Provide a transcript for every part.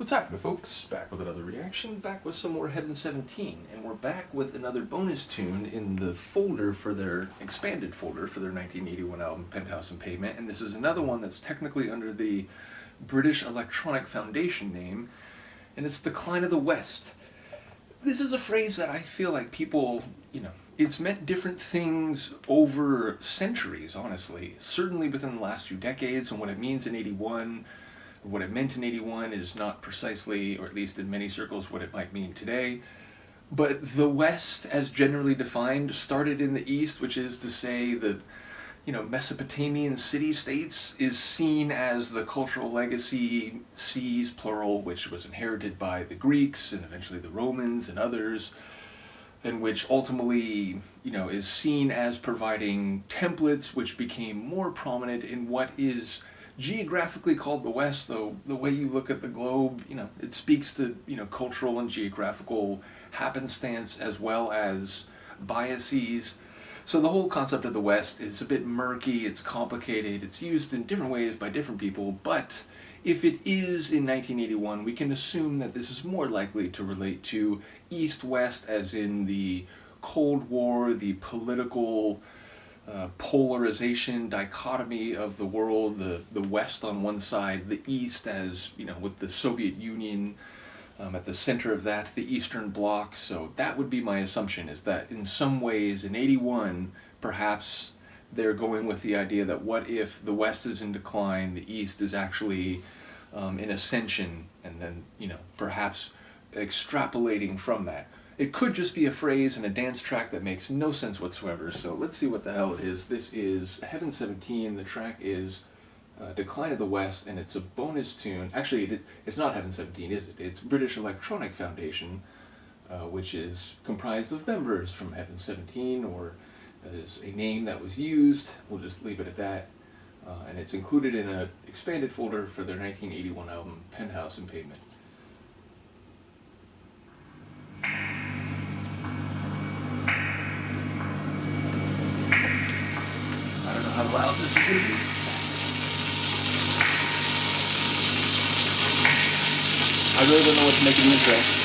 What's happening, folks? Back with another reaction, back with some more Heaven 17, and we're back with another bonus tune in the folder for their expanded folder for their 1981 album, Penthouse and Pavement, and this is another one that's technically under the British Electronic Foundation name, and it's Decline of the West. This is a phrase that I feel like people, it's meant different things over centuries, honestly. Certainly within the last few decades, and what it means in 81, or what it meant in 81 is not precisely, or at least in many circles, what it might mean today. But the West, as generally defined, started in the East, which is to say that, Mesopotamian city-states is seen as the cultural legacy, seas, plural, which was inherited by the Greeks and eventually the Romans and others, and which ultimately, is seen as providing templates which became more prominent in what is geographically called the West, though the way you look at the globe, it speaks to, cultural and geographical happenstance as well as biases. So the whole concept of the West is a bit murky, it's complicated, it's used in different ways by different people, but if it is in 1981, we can assume that this is more likely to relate to East-West, as in the Cold War, the political polarization, dichotomy of the world, the West on one side, the East as, with the Soviet Union at the center of that, the Eastern Bloc. So that would be my assumption, is that in some ways in 81, perhaps they're going with the idea that what if the West is in decline, the East is actually in ascension, and then, perhaps extrapolating from that. It could just be a phrase in a dance track that makes no sense whatsoever, so let's see what the hell it is. This is Heaven 17, the track is Decline of the West, and it's a bonus tune. Actually, it's not Heaven 17, is it? It's British Electronic Foundation, which is comprised of members from Heaven 17, or is a name that was used. We'll just leave it at that. And it's included in an expanded folder for their 1981 album, Penthouse and Pavement. I don't know how loud this is going to be. I really don't know what to make of the intro.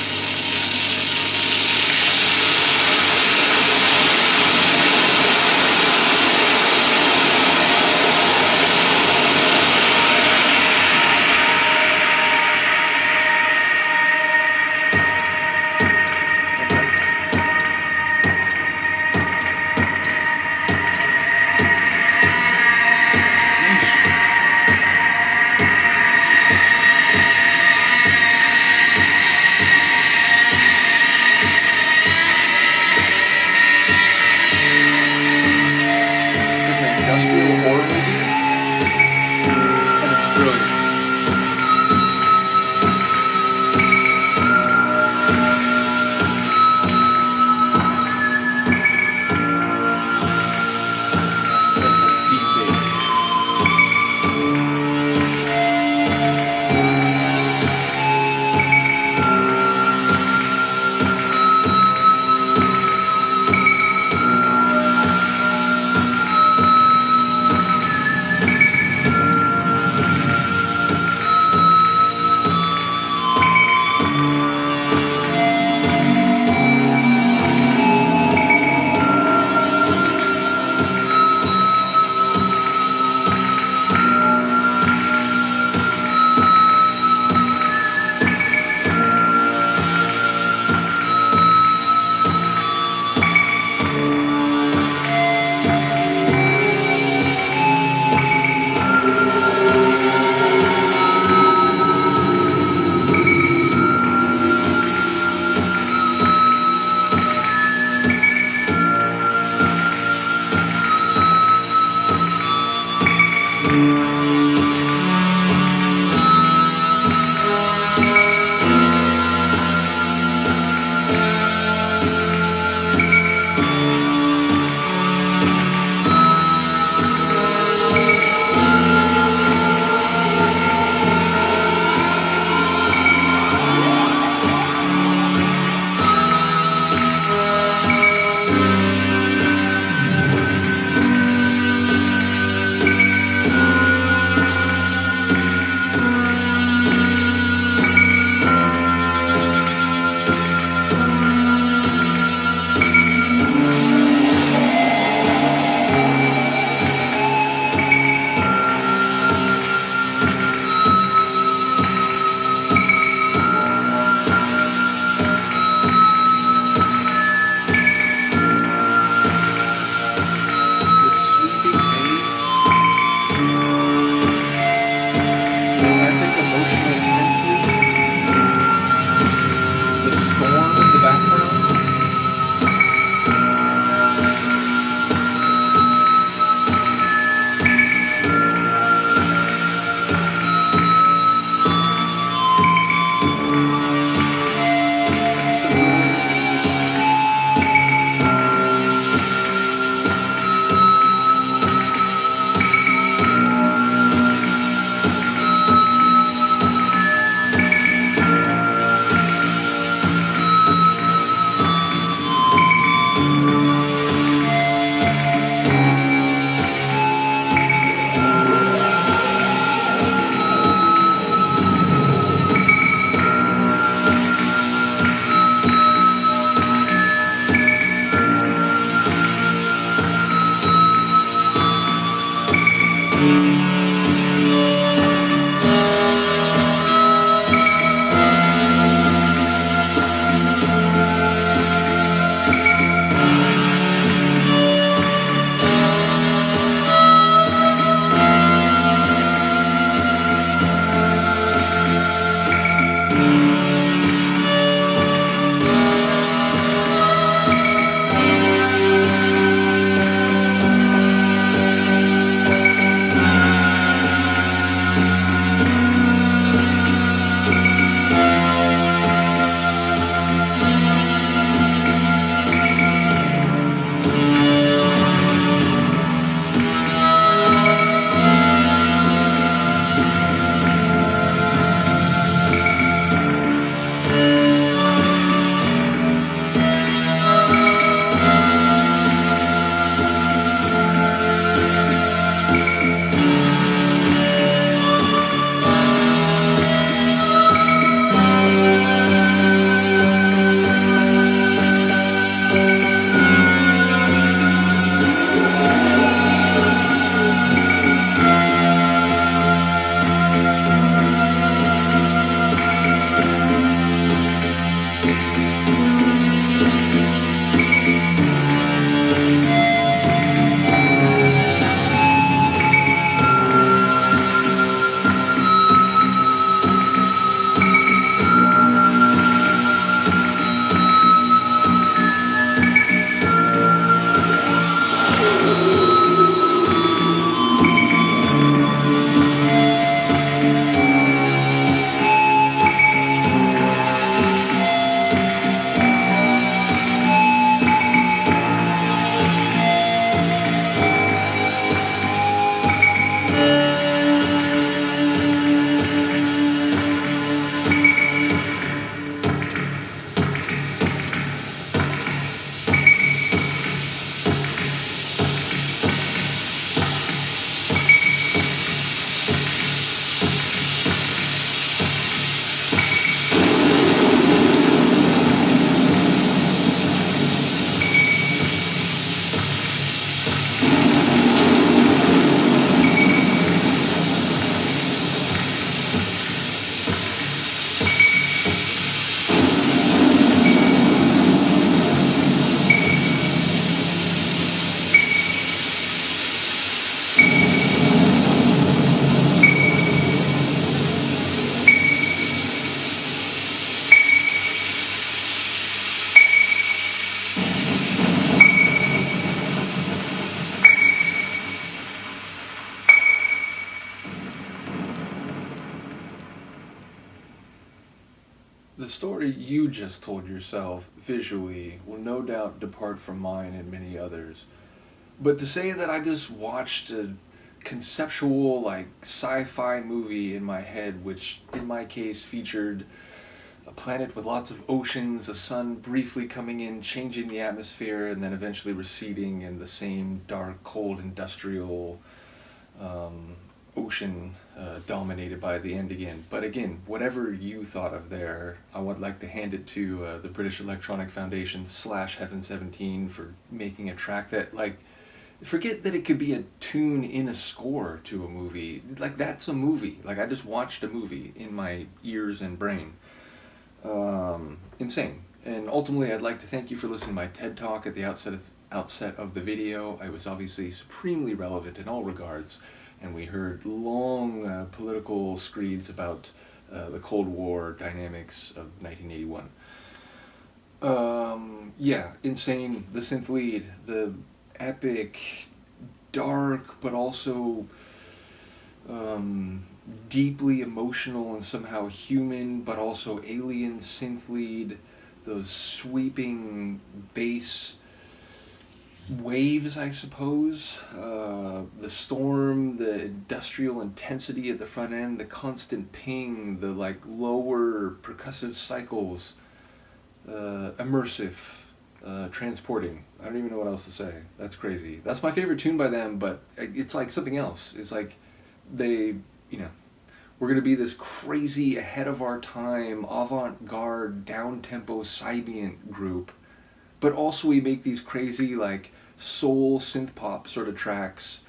The story you just told yourself visually will no doubt depart from mine and many others. But to say that I just watched a conceptual, like, sci-fi movie in my head, which in my case featured a planet with lots of oceans, a sun briefly coming in, changing the atmosphere, and then eventually receding, and the same dark, cold, industrial ocean dominated by the end again. But again, whatever you thought of there, I would like to hand it to the British Electronic Foundation / Heaven 17 for making a track that, like, forget that it could be a tune in a score to a movie. Like, that's a movie. Like, I just watched a movie in my ears and brain. Insane. And ultimately, I'd like to thank you for listening to my TED Talk at the outset of the video. I was obviously supremely relevant in all regards, and we heard long political screeds about the Cold War dynamics of 1981. Yeah, insane. The synth lead, the epic, dark, but also deeply emotional and somehow human, but also alien synth lead, those sweeping bass waves, I suppose, the storm, the industrial intensity at the front end, the constant ping, the, like, lower percussive cycles, immersive, transporting. I don't even know what else to say. That's crazy. That's my favorite tune by them, but it's like something else. It's like they, we're going to be this crazy, ahead of our time, avant-garde, down-tempo, Sibient group, but also we make these crazy, like, soul synth-pop sort of tracks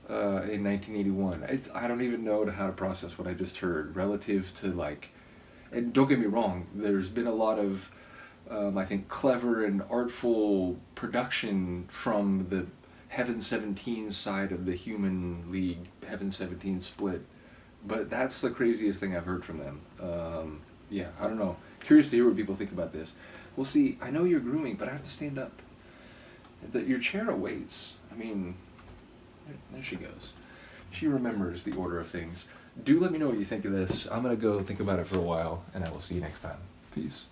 in 1981. I don't even know how to process what I just heard relative to, like, and don't get me wrong, there's been a lot of I think clever and artful production from the Heaven 17 side of the Human League Heaven 17 split, but that's the craziest thing I've heard from them. Yeah, I don't know. Curious to hear what people think about this. Well, see, I know you're grooming, but I have to stand up. Your chair awaits. I mean, there she goes. She remembers the order of things. Do let me know what you think of this. I'm going to go think about it for a while, and I will see you next time. Peace.